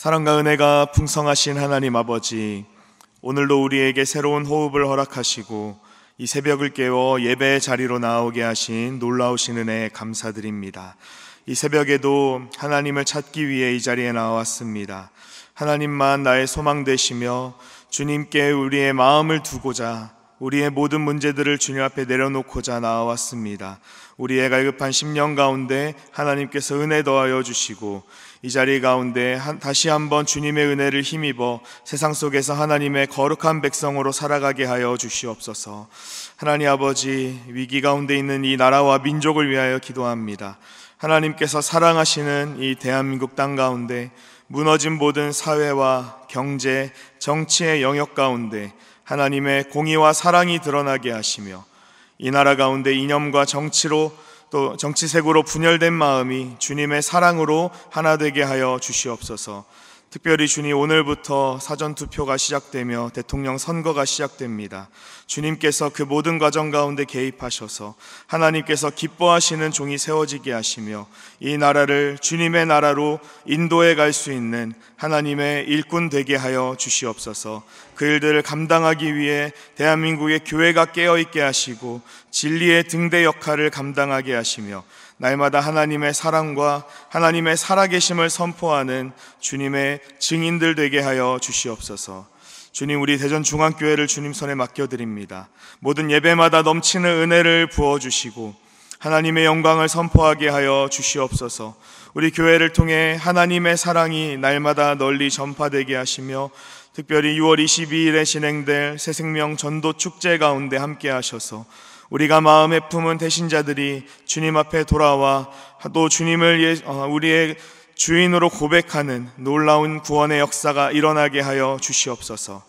사랑과 은혜가 풍성하신 하나님 아버지, 오늘도 우리에게 새로운 호흡을 허락하시고 이 새벽을 깨워 예배의 자리로 나오게 하신 놀라우신 은혜에 감사드립니다. 이 새벽에도 하나님을 찾기 위해 이 자리에 나왔습니다. 하나님만 나의 소망 되시며 주님께 우리의 마음을 두고자 우리의 모든 문제들을 주님 앞에 내려놓고자 나왔습니다. 우리의 갈급한 심령 가운데 하나님께서 은혜 더하여 주시고 이 자리 가운데 다시 한번 주님의 은혜를 힘입어 세상 속에서 하나님의 거룩한 백성으로 살아가게 하여 주시옵소서. 하나님 아버지, 위기 가운데 있는 이 나라와 민족을 위하여 기도합니다. 하나님께서 사랑하시는 이 대한민국 땅 가운데 무너진 모든 사회와 경제, 정치의 영역 가운데 하나님의 공의와 사랑이 드러나게 하시며 이 나라 가운데 이념과 정치로 또 정치색으로 분열된 마음이 주님의 사랑으로 하나 되게 하여 주시옵소서. 특별히 주님, 오늘부터 사전투표가 시작되며 대통령 선거가 시작됩니다. 주님께서 그 모든 과정 가운데 개입하셔서 하나님께서 기뻐하시는 종이 세워지게 하시며 이 나라를 주님의 나라로 인도해 갈 수 있는 하나님의 일꾼 되게 하여 주시옵소서. 그 일들을 감당하기 위해 대한민국의 교회가 깨어있게 하시고 진리의 등대 역할을 감당하게 하시며 날마다 하나님의 사랑과 하나님의 살아계심을 선포하는 주님의 증인들 되게 하여 주시옵소서. 주님, 우리 대전중앙교회를 주님 손에 맡겨드립니다. 모든 예배마다 넘치는 은혜를 부어주시고 하나님의 영광을 선포하게 하여 주시옵소서. 우리 교회를 통해 하나님의 사랑이 날마다 널리 전파되게 하시며 특별히 6월 22일에 진행될 새생명 전도 축제 가운데 함께 하셔서 우리가 마음에 품은 대신자들이 주님 앞에 돌아와 또 주님을 우리의 주인으로 고백하는 놀라운 구원의 역사가 일어나게 하여 주시옵소서.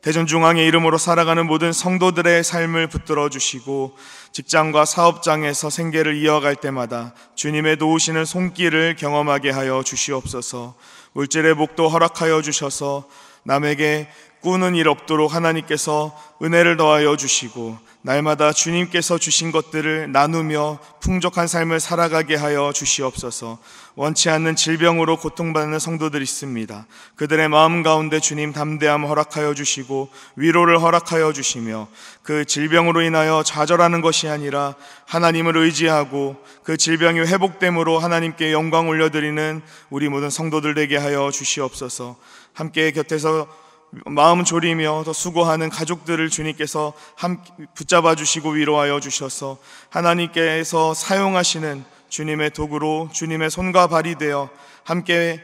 대전중앙의 이름으로 살아가는 모든 성도들의 삶을 붙들어 주시고 직장과 사업장에서 생계를 이어갈 때마다 주님의 도우시는 손길을 경험하게 하여 주시옵소서. 물질의 복도 허락하여 주셔서 남에게 꾸는 일 없도록 하나님께서 은혜를 더하여 주시고 날마다 주님께서 주신 것들을 나누며 풍족한 삶을 살아가게 하여 주시옵소서. 원치 않는 질병으로 고통받는 성도들이 있습니다. 그들의 마음 가운데 주님 담대함 허락하여 주시고 위로를 허락하여 주시며 그 질병으로 인하여 좌절하는 것이 아니라 하나님을 의지하고 그 질병이 회복됨으로 하나님께 영광 올려드리는 우리 모든 성도들 되게 하여 주시옵소서. 함께 곁에서 마음 졸이며 더 수고하는 가족들을 주님께서 붙잡아 주시고 위로하여 주셔서 하나님께서 사용하시는 주님의 도구로 주님의 손과 발이 되어 함께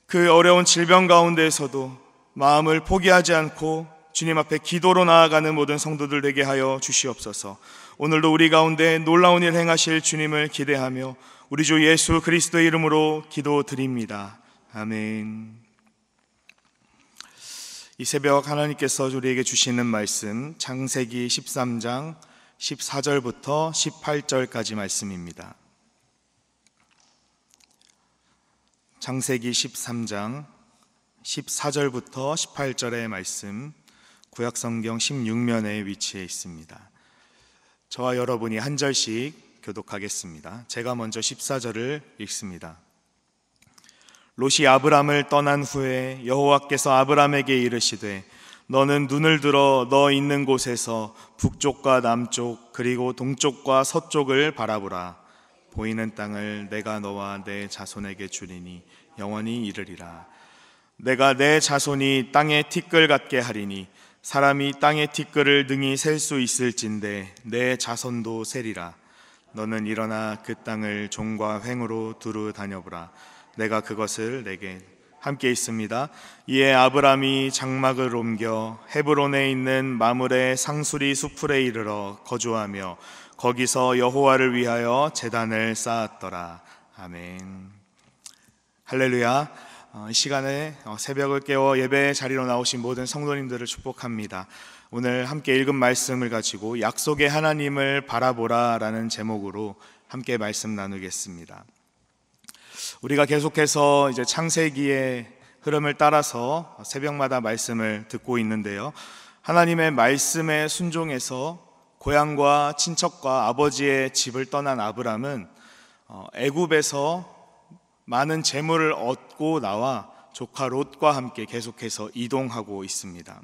그 어려운 질병 가운데에서도 마음을 포기하지 않고 주님 앞에 기도로 나아가는 모든 성도들 되게 하여 주시옵소서. 오늘도 우리 가운데 놀라운 일 행하실 주님을 기대하며 우리 주 예수 그리스도의 이름으로 기도드립니다. 아멘. 이 새벽 하나님께서 우리에게 주시는 말씀 창세기 13장 14절부터 18절까지 말씀입니다. 창세기 13장 14절부터 18절의 말씀, 구약성경 16면에 위치해 있습니다. 저와 여러분이 한 절씩 교독하겠습니다. 제가 먼저 14절을 읽습니다. 롯이 아브람을 떠난 후에 여호와께서 아브람에게 이르시되 너는 눈을 들어 너 있는 곳에서 북쪽과 남쪽 그리고 동쪽과 서쪽을 바라보라. 보이는 땅을 내가 너와 내 자손에게 주리니 영원히 이르리라. 내가 내 자손이 땅의 티끌 같게 하리니 사람이 땅의 티끌을 능히 셀 수 있을진데 내 자손도 세리라. 너는 일어나 그 땅을 종과 횡으로 두루 다녀보라. 내가 그것을 내게 함께 있습니다. 이에 아브람이 장막을 옮겨 헤브론에 있는 마므레 상수리 수풀에 이르러 거주하며 거기서 여호와를 위하여 제단을 쌓았더라. 아멘. 할렐루야. 이 시간에 새벽을 깨워 예배의 자리로 나오신 모든 성도님들을 축복합니다. 오늘 함께 읽은 말씀을 가지고 약속의 하나님을 바라보라 라는 제목으로 함께 말씀 나누겠습니다. 우리가 계속해서 이제 창세기의 흐름을 따라서 새벽마다 말씀을 듣고 있는데요. 하나님의 말씀에 순종해서 고향과 친척과 아버지의 집을 떠난 아브람은 애굽에서 많은 재물을 얻고 나와 조카 롯과 함께 계속해서 이동하고 있습니다.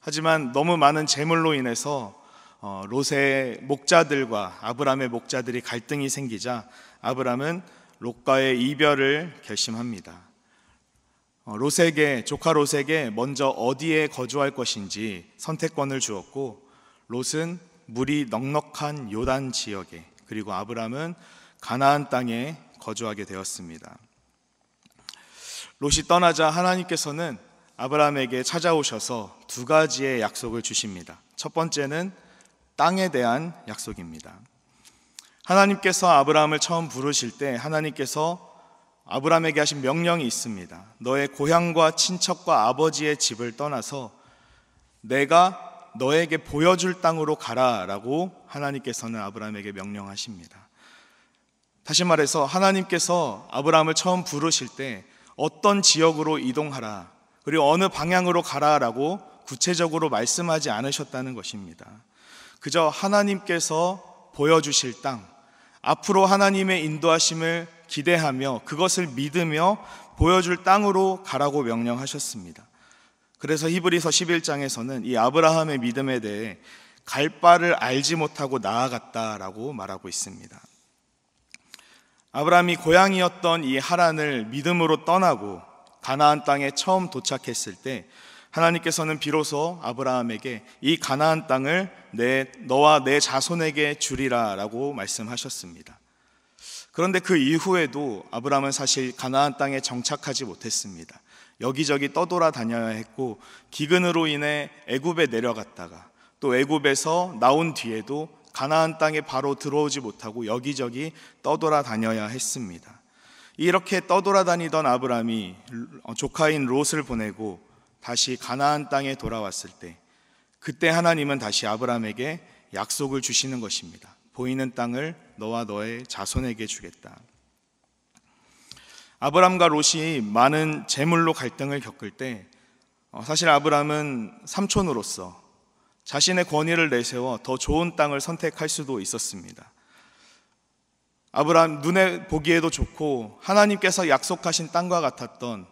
하지만 너무 많은 재물로 인해서 롯의 목자들과 아브람의 목자들이 갈등이 생기자 아브람은 롯과의 이별을 결심합니다. 조카 롯에게 먼저 어디에 거주할 것인지 선택권을 주었고, 롯은 물이 넉넉한 요단 지역에, 그리고 아브람은 가나안 땅에 거주하게 되었습니다. 롯이 떠나자 하나님께서는 아브람에게 찾아오셔서 두 가지의 약속을 주십니다. 첫 번째는 땅에 대한 약속입니다. 하나님께서 아브람을 처음 부르실 때 하나님께서 아브람에게 하신 명령이 있습니다. 너의 고향과 친척과 아버지의 집을 떠나서 내가 너에게 보여줄 땅으로 가라라고 하나님께서는 아브람에게 명령하십니다. 다시 말해서 하나님께서 아브람을 처음 부르실 때 어떤 지역으로 이동하라, 그리고 어느 방향으로 가라라고 구체적으로 말씀하지 않으셨다는 것입니다. 그저 하나님께서 보여주실 땅, 앞으로 하나님의 인도하심을 기대하며 그것을 믿으며 보여줄 땅으로 가라고 명령하셨습니다. 그래서 히브리서 11장에서는 이 아브라함의 믿음에 대해 갈 바를 알지 못하고 나아갔다라고 말하고 있습니다. 아브라함이 고향이었던 이 하란을 믿음으로 떠나고 가나안 땅에 처음 도착했을 때 하나님께서는 비로소 아브라함에게 이 가나안 땅을 너와 내 자손에게 주리라 라고 말씀하셨습니다. 그런데 그 이후에도 아브라함은 사실 가나안 땅에 정착하지 못했습니다. 여기저기 떠돌아다녀야 했고, 기근으로 인해 애굽에 내려갔다가 또 애굽에서 나온 뒤에도 가나안 땅에 바로 들어오지 못하고 여기저기 떠돌아다녀야 했습니다. 이렇게 떠돌아다니던 아브라함이 조카인 롯을 보내고 다시 가나안 땅에 돌아왔을 때, 그때 하나님은 다시 아브라함에게 약속을 주시는 것입니다. 보이는 땅을 너와 너의 자손에게 주겠다. 아브람과 롯이 많은 재물로 갈등을 겪을 때 사실 아브람은 삼촌으로서 자신의 권위를 내세워 더 좋은 땅을 선택할 수도 있었습니다. 아브람 눈에 보기에도 좋고 하나님께서 약속하신 땅과 같았던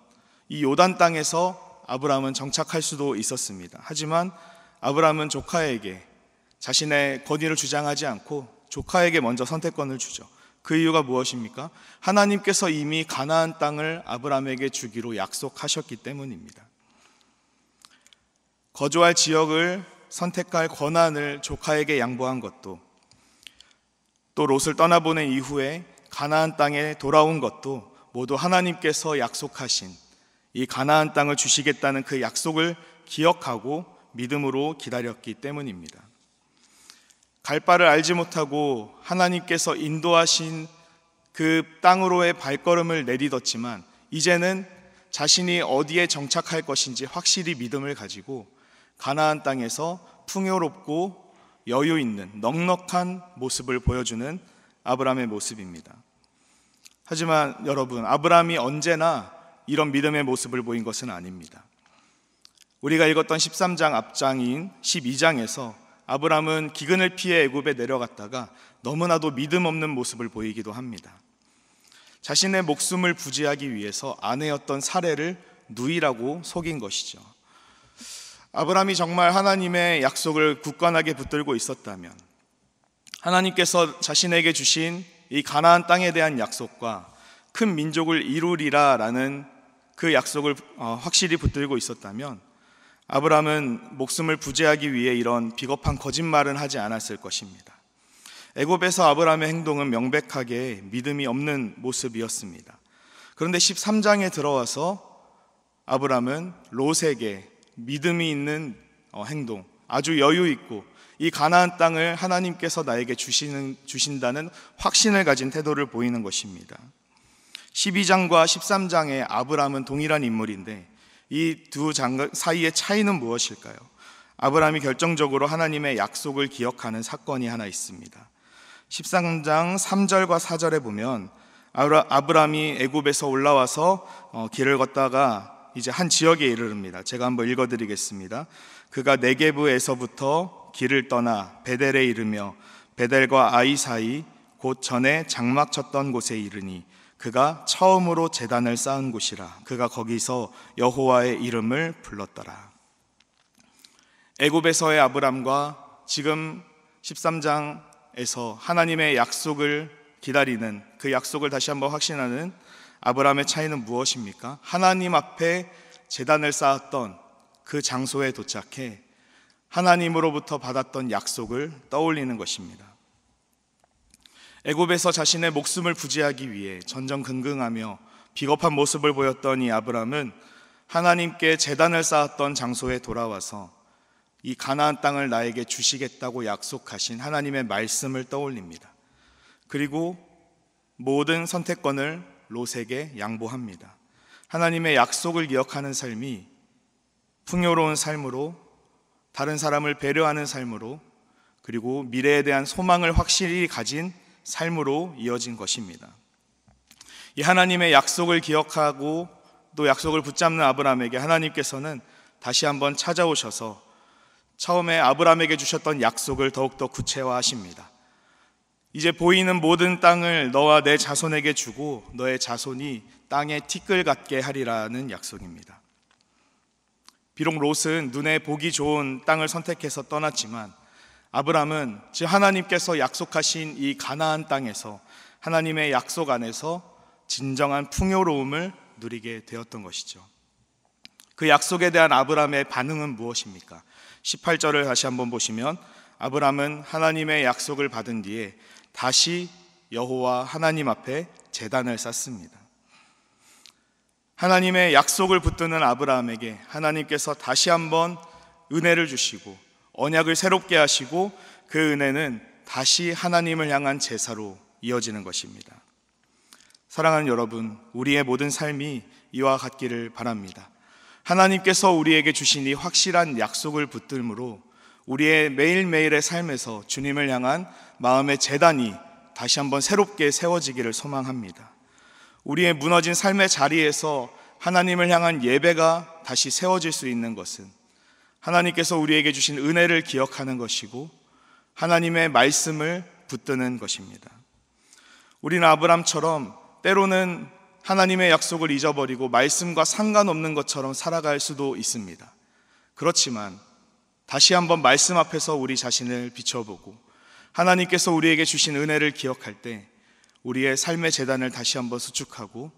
이 요단 땅에서 아브람은 정착할 수도 있었습니다. 하지만 아브람은 조카에게 자신의 권위를 주장하지 않고 조카에게 먼저 선택권을 주죠. 그 이유가 무엇입니까? 하나님께서 이미 가나안 땅을 아브람에게 주기로 약속하셨기 때문입니다. 거주할 지역을 선택할 권한을 조카에게 양보한 것도, 또 롯을 떠나보낸 이후에 가나안 땅에 돌아온 것도 모두 하나님께서 약속하신 이 가나안 땅을 주시겠다는 그 약속을 기억하고 믿음으로 기다렸기 때문입니다. 갈 바를 알지 못하고 하나님께서 인도하신 그 땅으로의 발걸음을 내딛었지만 이제는 자신이 어디에 정착할 것인지 확실히 믿음을 가지고 가나안 땅에서 풍요롭고 여유 있는 넉넉한 모습을 보여주는 아브람의 모습입니다. 하지만 여러분, 아브람이 언제나 이런 믿음의 모습을 보인 것은 아닙니다. 우리가 읽었던 13장 앞장인 12장에서 아브람은 기근을 피해 애굽에 내려갔다가 너무나도 믿음 없는 모습을 보이기도 합니다. 자신의 목숨을 부지하기 위해서 아내였던 사레를 누이라고 속인 것이죠. 아브람이 정말 하나님의 약속을 굳건하게 붙들고 있었다면, 하나님께서 자신에게 주신 이 가나안 땅에 대한 약속과 큰 민족을 이루리라라는 그 약속을 확실히 붙들고 있었다면 아브람은 목숨을 부지하기 위해 이런 비겁한 거짓말은 하지 않았을 것입니다. 애굽에서 아브람의 행동은 명백하게 믿음이 없는 모습이었습니다. 그런데 13장에 들어와서 아브람은 롯에게 믿음이 있는 행동, 아주 여유 있고 이 가나안 땅을 하나님께서 나에게 주신다는 확신을 가진 태도를 보이는 것입니다. 12장과 13장의 아브람은 동일한 인물인데 이 두 장 사이의 차이는 무엇일까요? 아브람이 결정적으로 하나님의 약속을 기억하는 사건이 하나 있습니다. 13장 3절과 4절에 보면 아브람이 애굽에서 올라와서 길을 걷다가 이제 한 지역에 이르릅니다. 제가 한번 읽어드리겠습니다. 그가 네게브에서부터 길을 떠나 베델에 이르며 베델과 아이 사이 곧 전에 장막 쳤던 곳에 이르니 그가 처음으로 제단을 쌓은 곳이라. 그가 거기서 여호와의 이름을 불렀더라. 애굽에서의 아브람과 지금 13장에서 하나님의 약속을 기다리는, 그 약속을 다시 한번 확신하는 아브람의 차이는 무엇입니까? 하나님 앞에 제단을 쌓았던 그 장소에 도착해 하나님으로부터 받았던 약속을 떠올리는 것입니다. 애굽에서 자신의 목숨을 부지하기 위해 전전긍긍하며 비겁한 모습을 보였던 이 아브람은 하나님께 제단을 쌓았던 장소에 돌아와서 이 가나안 땅을 나에게 주시겠다고 약속하신 하나님의 말씀을 떠올립니다. 그리고 모든 선택권을 롯에게 양보합니다. 하나님의 약속을 기억하는 삶이 풍요로운 삶으로, 다른 사람을 배려하는 삶으로, 그리고 미래에 대한 소망을 확실히 가진 삶으로 이어진 것입니다. 이 하나님의 약속을 기억하고 또 약속을 붙잡는 아브람에게 하나님께서는 다시 한번 찾아오셔서 처음에 아브람에게 주셨던 약속을 더욱더 구체화하십니다. 이제 보이는 모든 땅을 너와 내 자손에게 주고 너의 자손이 땅에 티끌 같게 하리라는 약속입니다. 비록 롯은 눈에 보기 좋은 땅을 선택해서 떠났지만 아브람은 즉 하나님께서 약속하신 이 가나안 땅에서 하나님의 약속 안에서 진정한 풍요로움을 누리게 되었던 것이죠. 그 약속에 대한 아브람의 반응은 무엇입니까? 18절을 다시 한번 보시면 아브람은 하나님의 약속을 받은 뒤에 다시 여호와 하나님 앞에 제단을 쌓습니다. 하나님의 약속을 붙드는 아브라함에게 하나님께서 다시 한번 은혜를 주시고 언약을 새롭게 하시고 그 은혜는 다시 하나님을 향한 제사로 이어지는 것입니다. 사랑하는 여러분, 우리의 모든 삶이 이와 같기를 바랍니다. 하나님께서 우리에게 주신 이 확실한 약속을 붙들므로 우리의 매일매일의 삶에서 주님을 향한 마음의 제단이 다시 한번 새롭게 세워지기를 소망합니다. 우리의 무너진 삶의 자리에서 하나님을 향한 예배가 다시 세워질 수 있는 것은 하나님께서 우리에게 주신 은혜를 기억하는 것이고 하나님의 말씀을 붙드는 것입니다. 우리는 아브람처럼 때로는 하나님의 약속을 잊어버리고 말씀과 상관없는 것처럼 살아갈 수도 있습니다. 그렇지만 다시 한번 말씀 앞에서 우리 자신을 비춰보고 하나님께서 우리에게 주신 은혜를 기억할 때 우리의 삶의 제단을 다시 한번 수축하고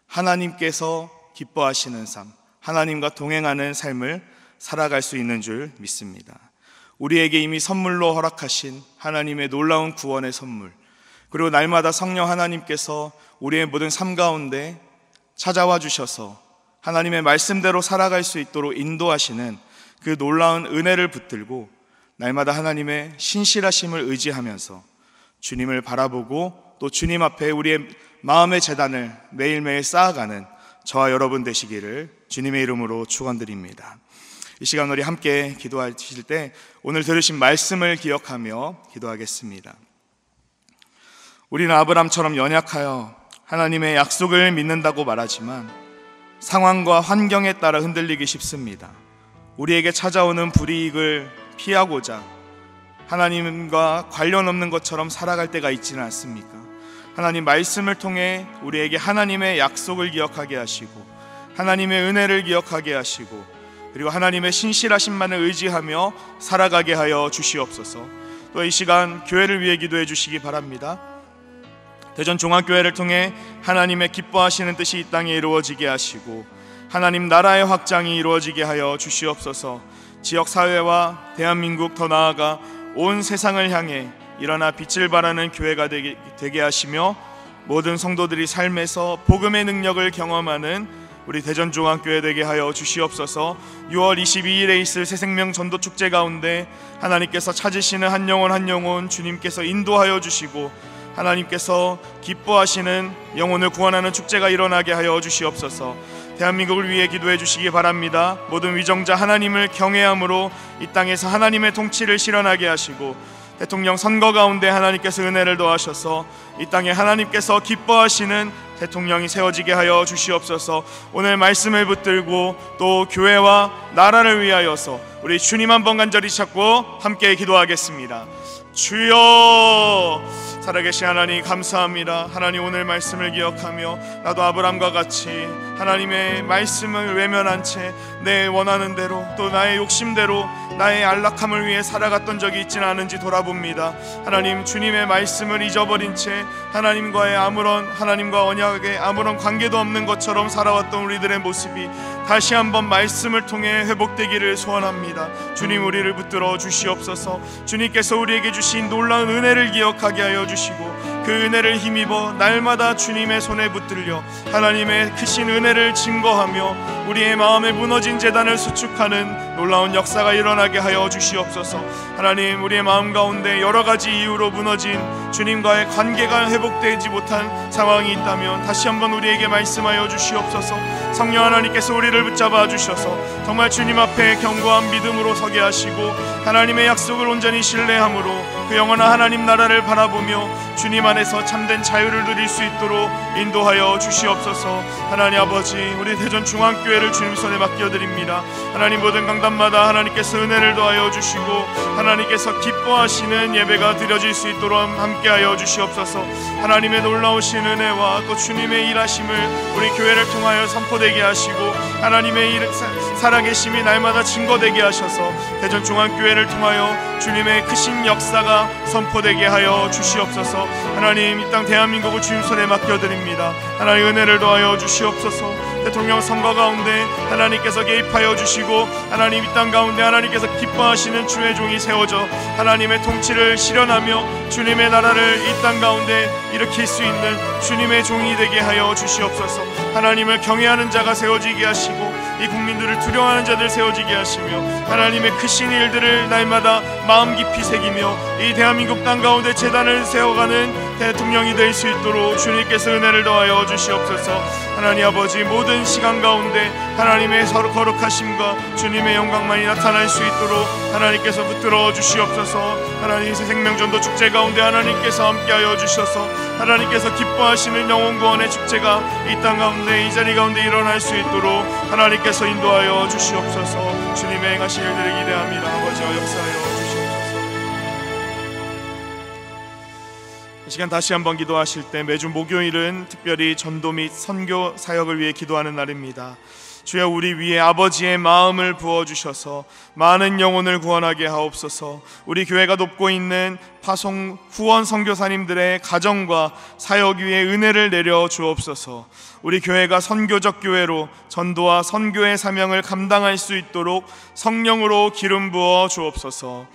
하나님께서 기뻐하시는 삶, 하나님과 동행하는 삶을 살아갈 수 있는 줄 믿습니다. 우리에게 이미 선물로 허락하신 하나님의 놀라운 구원의 선물, 그리고 날마다 성령 하나님께서 우리의 모든 삶 가운데 찾아와 주셔서 하나님의 말씀대로 살아갈 수 있도록 인도하시는 그 놀라운 은혜를 붙들고 날마다 하나님의 신실하심을 의지하면서 주님을 바라보고 또 주님 앞에 우리의 마음의 제단을 매일매일 쌓아가는 저와 여러분 되시기를 주님의 이름으로 축원드립니다. 이 시간 우리 함께 기도하실 때 오늘 들으신 말씀을 기억하며 기도하겠습니다. 우리는 아브람처럼 연약하여 하나님의 약속을 믿는다고 말하지만 상황과 환경에 따라 흔들리기 쉽습니다. 우리에게 찾아오는 불이익을 피하고자 하나님과 관련 없는 것처럼 살아갈 때가 있지는 않습니까? 하나님 말씀을 통해 우리에게 하나님의 약속을 기억하게 하시고 하나님의 은혜를 기억하게 하시고 그리고 하나님의 신실하심만을 의지하며 살아가게 하여 주시옵소서. 또 이 시간 교회를 위해 기도해 주시기 바랍니다. 대전종합교회를 통해 하나님의 기뻐하시는 뜻이 이 땅에 이루어지게 하시고 하나님 나라의 확장이 이루어지게 하여 주시옵소서. 지역사회와 대한민국 더 나아가 온 세상을 향해 일어나 빛을 발하는 교회가 되게 하시며 모든 성도들이 삶에서 복음의 능력을 경험하는 우리 대전종합교회 되게 하여 주시옵소서. 6월 22일에 있을 새생명 전도축제 가운데 하나님께서 찾으시는 한 영혼 한 영혼 주님께서 인도하여 주시고 하나님께서 기뻐하시는 영혼을 구원하는 축제가 일어나게 하여 주시옵소서. 대한민국을 위해 기도해 주시기 바랍니다. 모든 위정자 하나님을 경외함으로 이 땅에서 하나님의 통치를 실현하게 하시고 대통령 선거 가운데 하나님께서 은혜를 더하셔서 이 땅에 하나님께서 기뻐하시는 대통령이 세워지게 하여 주시옵소서. 오늘 말씀을 붙들고 또 교회와 나라를 위하여서 우리 주님 한번 간절히 찾고 함께 기도하겠습니다. 주여 살아계신 하나님 감사합니다. 하나님 오늘 말씀을 기억하며 나도 아브람과 같이 하나님의 말씀을 외면한 채 내 원하는 대로 또 나의 욕심대로 나의 안락함을 위해 살아갔던 적이 있지는 않은지 돌아봅니다. 하나님, 주님의 말씀을 잊어버린 채 하나님과의 하나님과 언약에 아무런 관계도 없는 것처럼 살아왔던 우리들의 모습이 다시 한번 말씀을 통해 회복되기를 소원합니다. 주님, 우리를 붙들어 주시옵소서. 주님께서 우리에게 주신 놀라운 은혜를 기억하게 하여 주시고 그 은혜를 힘입어 날마다 주님의 손에 붙들려 하나님의 크신 은혜를 증거하며 우리의 마음에 무너진 재단을 수축하는 놀라운 역사가 일어나게 하여 주시옵소서. 하나님, 우리의 마음 가운데 여러 가지 이유로 무너진 주님과의 관계가 회복되지 못한 상황이 있다면 다시 한번 우리에게 말씀하여 주시옵소서. 성령 하나님께서 우리를 붙잡아 주셔서 정말 주님 앞에 견고한 믿음으로 서게 하시고 하나님의 약속을 온전히 신뢰함으로 그 영원한 하나님 나라를 바라보며 주님 안에서 참된 자유를 누릴 수 있도록 인도하여 주시옵소서. 하나님 아버지, 우리 대전중앙교회를 주님 손에 맡겨드립니다. 하나님, 모든 강단마다 하나님께서 은혜를 더하여 주시고 하나님께서 기뻐하시는 예배가 드려질 수 있도록 함께하여 주시옵소서. 하나님의 놀라우신 은혜와 또 주님의 일하심을 우리 교회를 통하여 선포되게 하시고 하나님의 살아계심이 날마다 증거되게 하셔서 대전중앙교회를 통하여 주님의 크신 역사가 선포되게 하여 주시옵소서. 하나님, 이 땅 대한민국을 주님 손에 맡겨드립니다. 하나님, 은혜를 더하여 주시옵소서. 대통령 선거 가운데 하나님께서 개입하여 주시고 하나님, 이 땅 가운데 하나님께서 기뻐하시는 주의 종이 세워져 하나님의 통치를 실현하며 주님의 나라를 이 땅 가운데 일으킬 수 있는 주님의 종이 되게 하여 주시옵소서. 하나님을 경외하는 자가 세워지게 하시고 이 국민들을 두려워하는 자들 세워지게 하시며 하나님의 크신 일들을 날마다 마음 깊이 새기며 이 대한민국 땅 가운데 재단을 세워가는 대통령이 될 수 있도록 주님께서 은혜를 더하여 주시옵소서. 하나님 아버지, 모든 시간 가운데 하나님의 서로 거룩하심과 주님의 영광만이 나타날 수 있도록 하나님께서 붙들어 주시옵소서. 하나님, 새생명전도 축제 가운데 하나님께서 함께하여 주셔서 하나님께서 기뻐하시는 영혼구원의 축제가 이 땅 가운데 이 자리 가운데 일어날 수 있도록 하나님께서 인도하여 주시옵소서. 주님의 행하실 일들을 기대합니다. 아버지와 역사하여 주시옵소서. 이 시간 다시 한번 기도하실 때 매주 목요일은 특별히 전도 및 선교 사역을 위해 기도하는 날입니다. 주여, 우리 위에 아버지의 마음을 부어주셔서 많은 영혼을 구원하게 하옵소서. 우리 교회가 돕고 있는 파송 후원 선교사님들의 가정과 사역 위에 은혜를 내려 주옵소서. 우리 교회가 선교적 교회로 전도와 선교의 사명을 감당할 수 있도록 성령으로 기름 부어 주옵소서.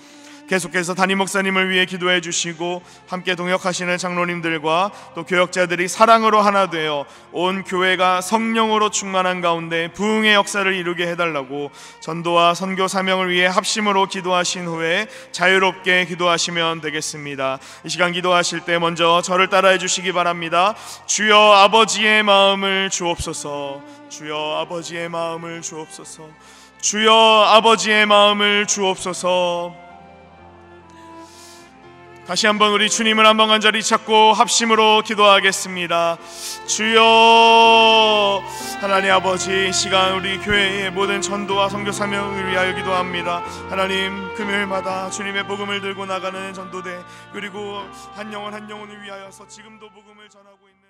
계속해서 담임 목사님을 위해 기도해 주시고 함께 동역하시는 장로님들과 또 교역자들이 사랑으로 하나 되어 온 교회가 성령으로 충만한 가운데 부흥의 역사를 이루게 해달라고 전도와 선교 사명을 위해 합심으로 기도하신 후에 자유롭게 기도하시면 되겠습니다. 이 시간 기도하실 때 먼저 저를 따라해 주시기 바랍니다. 주여, 아버지의 마음을 주옵소서. 주여, 아버지의 마음을 주옵소서. 주여, 아버지의 마음을 주옵소서. 다시 한번 우리 주님을 한번 간절히 찾고 합심으로 기도하겠습니다. 주여, 하나님 아버지, 시간 우리 교회의 모든 전도와 선교 사명을 위하여 기도합니다. 하나님, 금요일마다 주님의 복음을 들고 나가는 전도대, 그리고 한 영혼 한 영혼을 위하여서 지금도 복음을 전하고 있는